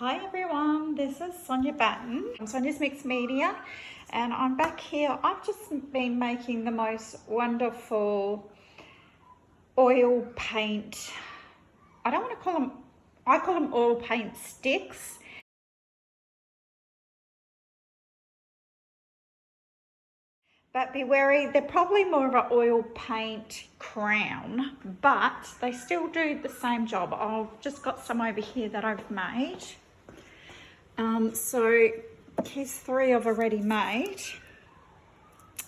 Hi everyone, this is Sonia Batten from Sonia's Mixed Media, and I'm back here. I've just been making the most wonderful oil paint. I don't want to call them, I call them oil paint sticks. But be wary, they're probably more of an oil paint crown, but they still do the same job. I've just got some over here that I've made. So here's three I've already made.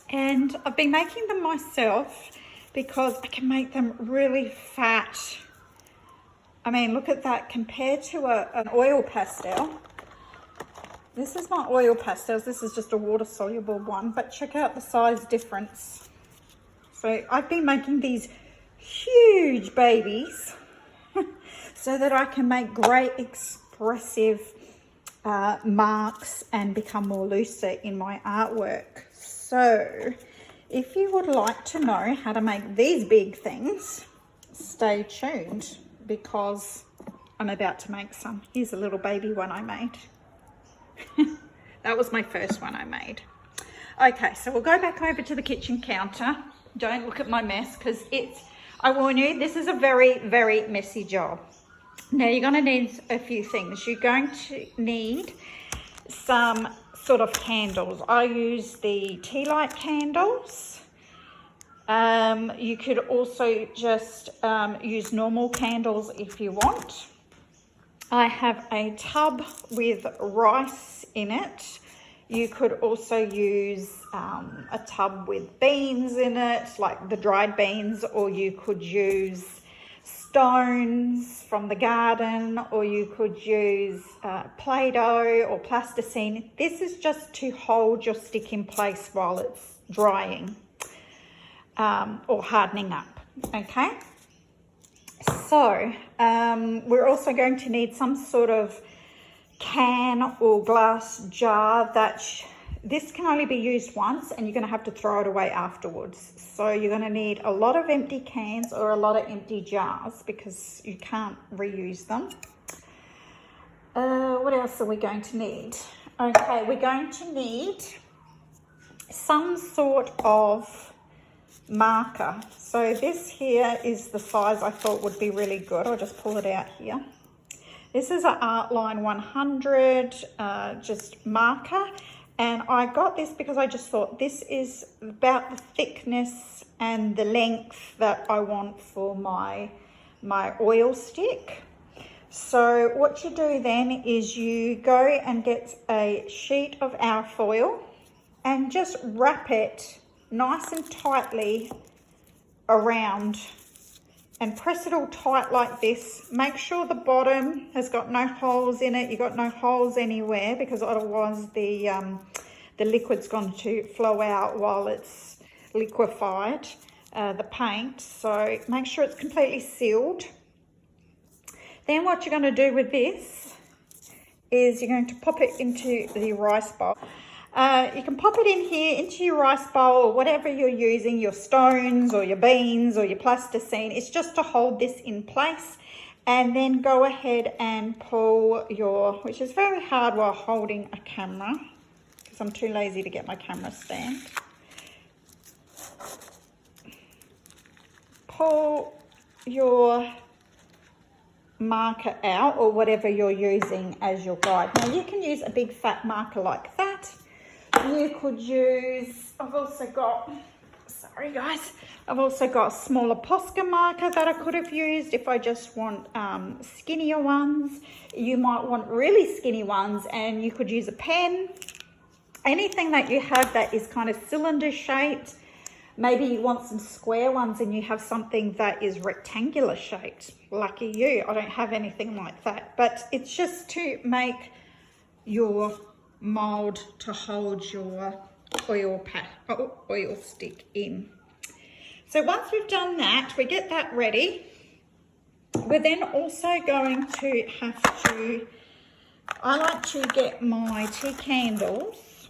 And I've been making them myself because I can make them really fat. I mean, look at that compared to an oil pastel. This is my oil pastels. This is just a water-soluble one, but check out the size difference. So I've been making these huge babies so that I can make great expressive marks and become more looser in my artwork. So if you would like to know how to make these big things, stay tuned because I'm about to make some. Here's a little baby one I made. That was my first one I made. Okay, so we'll go back over to the kitchen counter. Don't look at my mess because I warn you, this is a very, very messy job. Now you're going to need a few things. You're going to need some sort of candles. I use the tea light candles. You could also just use normal candles if you want. I have a tub with rice in it. You could also use a tub with beans in it, like the dried beans, or you could use stones from the garden, or you could use Play-Doh or plasticine. This is just to hold your stick in place while it's drying or hardening up, okay? So we're also going to need some sort of can or glass jar this can only be used once and you're going to have to throw it away afterwards. So you're going to need a lot of empty cans or a lot of empty jars because you can't reuse them. What else are we going to need? Okay, we're going to need some sort of marker. So this here is the size I thought would be really good. I'll just pull it out here. This is an Artline 100 just marker, and I got this because I just thought this is about the thickness and the length that I want for my oil stick. So what you do then is you go and get a sheet of alfoil and just wrap it nice and tightly around and press it all tight like this. Make sure the bottom has got no holes in it. You've got no holes anywhere because otherwise the liquid's going to flow out while it's liquefied, the paint. So make sure it's completely sealed. Then what you're going to do with this is you're going to pop it into the rice bowl. You can pop it in here into your rice bowl or whatever you're using, your stones or your beans or your plasticine. It's just to hold this in place, and then go ahead and pull which is very hard while holding a camera because I'm too lazy to get my camera stand. Pull your marker out or whatever you're using as your guide. Now you can use a big fat marker like that. You could use, I've also got a smaller Posca marker that I could have used if I just want skinnier ones. You might want really skinny ones and you could use a pen. Anything that you have that is kind of cylinder shaped. Maybe you want some square ones and you have something that is rectangular shaped. Lucky you, I don't have anything like that. But it's just to make your mold to hold your oil stick in. So once we've done that, we get that ready. We're then also going to I like to get my tea candles.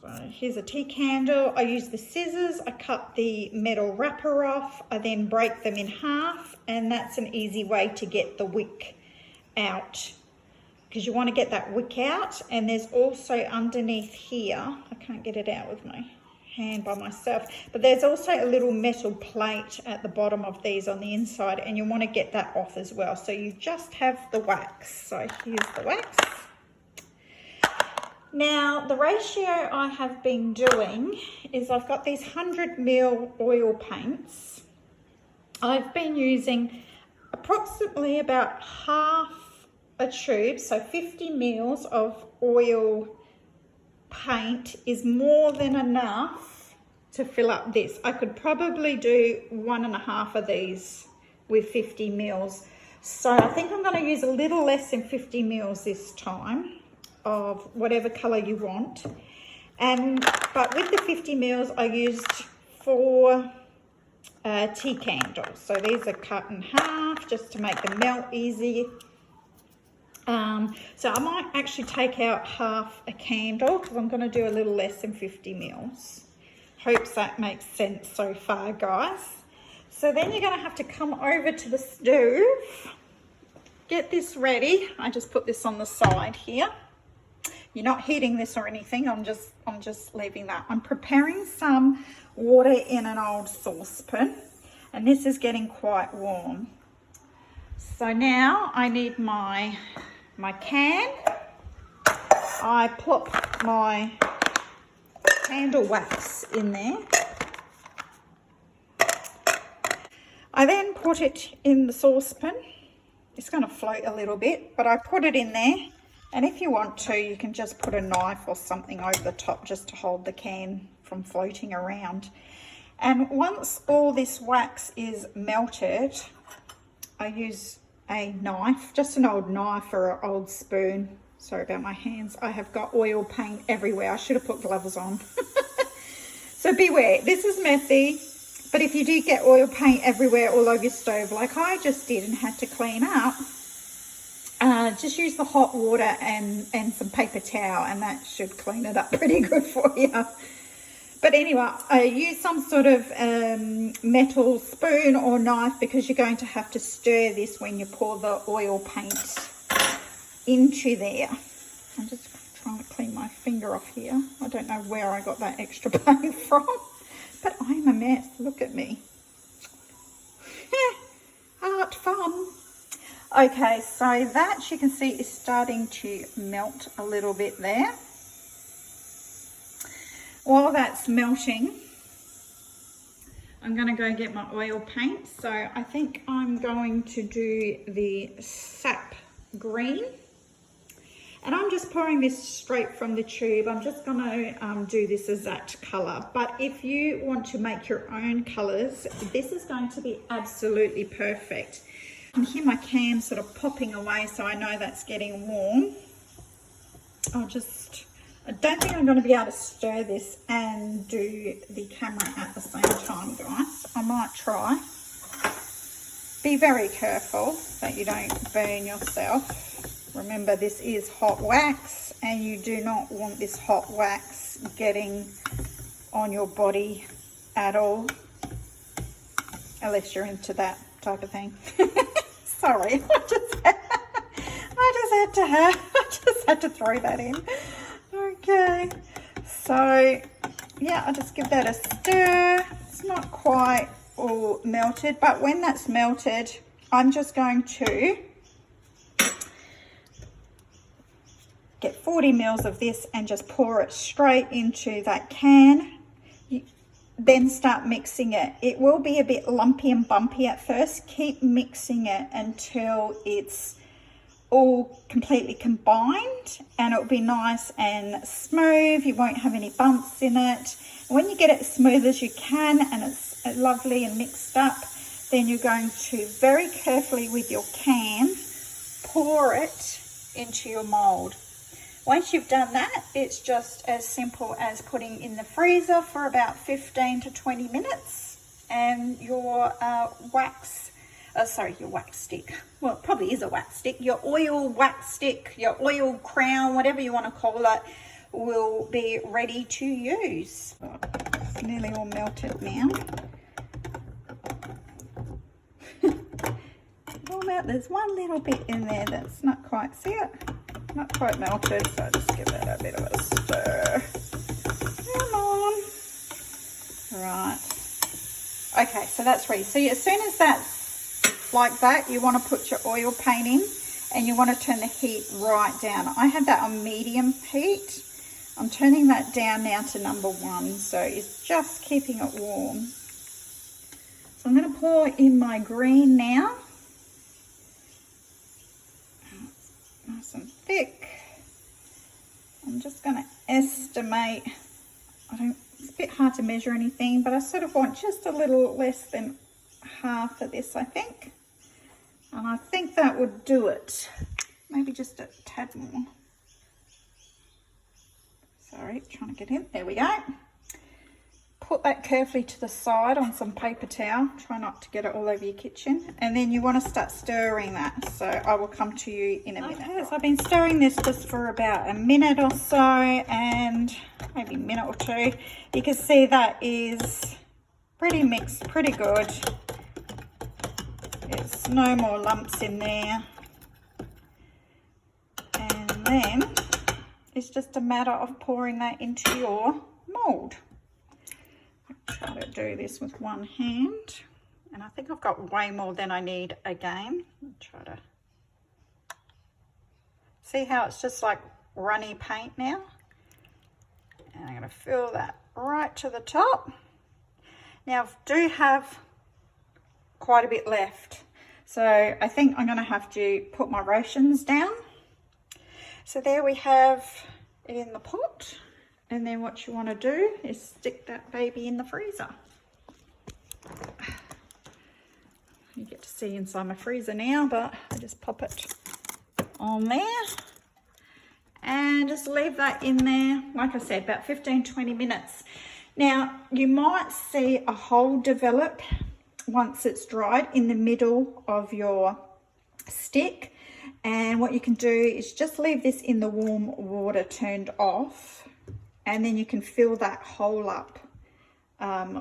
So here's a tea candle. I use the scissors. I cut the metal wrapper off. I then break them in half, and that's an easy way to get the wick out. because you want to get that wick out. And there's also underneath here, I can't get it out with my hand by myself, but there's also a little metal plate at the bottom of these on the inside, and you want to get that off as well. So you just have the wax. So here's the wax. Now the ratio I have been doing is I've got these 100 ml oil paints. I've been using approximately about half a tube, so 50 ml of oil paint is more than enough to fill up this. I could probably do 1.5 of these with 50 ml. So I think I'm going to use a little less than 50 ml this time of whatever color you want. But with the 50 ml I used 4 tea candles. So these are cut in half just to make them melt easy. So I might actually take out half a candle because I'm going to do a little less than 50 ml. Hopes that makes sense so far, guys. So then you're going to have to come over to the stove, get this ready. I just put this on the side here. You're not heating this or anything. I'm just leaving that. I'm preparing some water in an old saucepan, and this is getting quite warm. So now I need my can. I plop my candle wax in there. I then put it in the saucepan. It's going to float a little bit, but I put it in there. And if you want to, you can just put a knife or something over the top just to hold the can from floating around. And once all this wax is melted, I use a knife, just an old knife or an old spoon. Sorry about my hands. I have got oil paint everywhere. I should have put gloves on. So beware, this is messy, but if you do get oil paint everywhere all over your stove like I just did and had to clean up, just use the hot water and some paper towel, and that should clean it up pretty good for you. But anyway, I use some sort of metal spoon or knife because you're going to have to stir this when you pour the oil paint into there. I'm just trying to clean my finger off here. I don't know where I got that extra paint from, but I'm a mess. Look at me. Art fun. Okay, so that you can see is starting to melt a little bit there. While that's melting, I'm going to go get my oil paint. So I think I'm going to do the sap green. And I'm just pouring this straight from the tube. I'm just going to do this as that colour. But if you want to make your own colours, this is going to be absolutely perfect. I can hear my can sort of popping away, so I know that's getting warm. I don't think I'm going to be able to stir this and do the camera at the same time, guys. I might try. Be very careful that you don't burn yourself. Remember, this is hot wax, and you do not want this hot wax getting on your body at all, unless you're into that type of thing. Sorry, I just had to throw that in. Okay, so yeah, I'll just give that a stir. It's not quite all melted, but when that's melted, I'm just going to get 40 ml of this and just pour it straight into that can. Then start mixing it. It will be a bit lumpy and bumpy at first. Keep mixing it until it's all completely combined, and it'll be nice and smooth. You won't have any bumps in it. When you get it as smooth as you can and it's lovely and mixed up, then you're going to very carefully with your can pour it into your mold. Once you've done that, it's just as simple as putting in the freezer for about 15 to 20 minutes, and your wax stick, well, it probably is a wax stick, your oil wax stick, your oil crown, whatever you want to call it, will be ready to use. It's nearly all melted now. There's one little bit in there that's not quite, see it? not quite melted, so just give it a bit of a stir. Come on. Right. Okay, so that's ready. So as soon as that's like that, you want to put your oil paint in, and you want to turn the heat right down. I had that on medium heat. I'm turning that down now to number 1, so it's just keeping it warm. So I'm going to pour in my green now. Nice and thick. I'm just going to estimate, it's a bit hard to measure anything, but I sort of want just a little less than half of this, I think. And I think that would do it. Maybe just a tad more. Sorry, trying to get in. There we go. Put that carefully to the side on some paper towel. Try not to get it all over your kitchen. And then you want to start stirring that. So I will come to you in a minute. Okay, so I've been stirring this just for about a minute or so, and maybe a minute or 2. You can see that is pretty mixed, pretty good. There's no more lumps in there. And then it's just a matter of pouring that into your mould. I'll try to do this with one hand. And I think I've got way more than I need again. I'll try to see how it's just like runny paint now. And I'm going to fill that right to the top. Now I do have quite a bit left, so I think I'm going to have to put my rations down. So there we have it in the pot, and then what you want to do is stick that baby in the freezer. You get to see inside my freezer now, but I just pop it on there and just leave that in there, like I said, about 15-20 minutes. Now you might see a hole develop once it's dried in the middle of your stick, and what you can do is just leave this in the warm water turned off, and then you can fill that hole up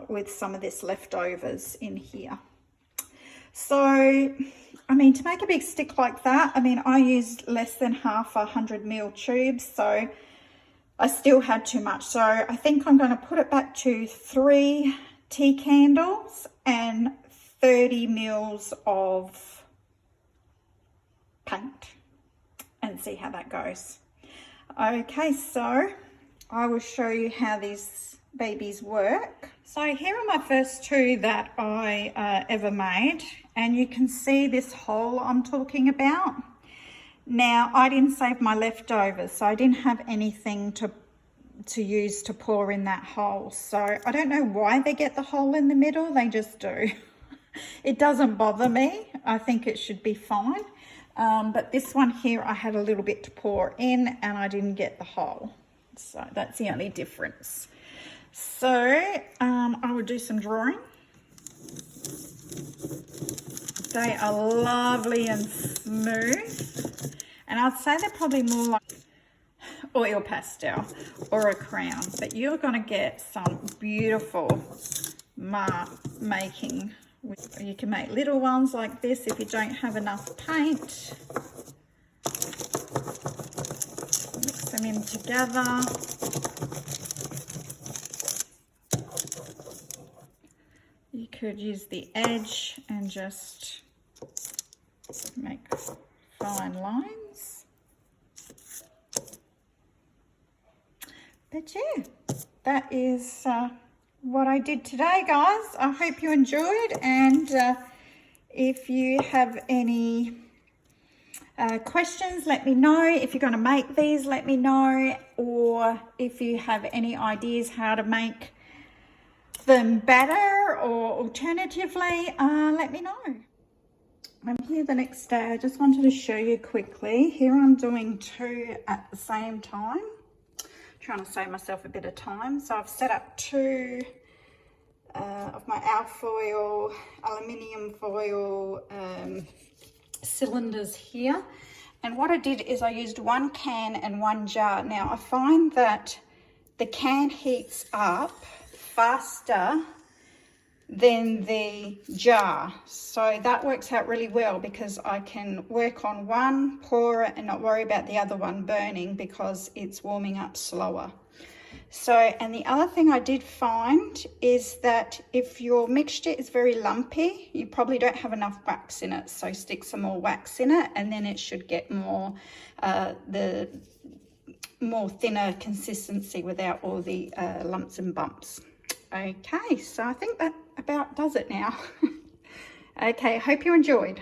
with some of this leftovers in here. So I mean, to make a big stick like that, I mean, I used less than half 100ml tubes, so I still had too much. So I think I'm going to put it back to 3 tea candles and 30 mils of paint and see how that goes. Okay, so I will show you how these babies work. So here are my first 2 that I ever made, and you can see this hole I'm talking about. Now I didn't save my leftovers, so I didn't have anything to use to pour in that hole. So I don't know why they get the hole in the middle, they just do. It doesn't bother me, I think it should be fine. But this one here, I had a little bit to pour in and I didn't get the hole. So that's the only difference. So I will do some drawing. They are lovely and smooth. And I'd say they're probably more like oil pastel or a crayon, but you're going to get some beautiful mark making. You can make little ones like this if you don't have enough paint. Mix them in together. You could use the edge and just make fine lines. But yeah, that is what I did today, guys. I hope you enjoyed, and if you have any questions, let me know. If you're going to make these, let me know, or if you have any ideas how to make them better or alternatively, let me know. I'm here the next day. I just wanted to show you quickly. Here I'm doing 2 at the same time, trying to save myself a bit of time. So I've set up 2 of my alfoil, aluminium foil cylinders here. And what I did is I used 1 can and 1 jar. Now I find that the can heats up faster than the jar. So that works out really well because I can work on one, pour it, and not worry about the other one burning because it's warming up slower. So, and the other thing I did find is that if your mixture is very lumpy, you probably don't have enough wax in it. So stick some more wax in it and then it should get more, the more thinner consistency without all the lumps and bumps. Okay, so I think that about does it now. Okay, hope you enjoyed.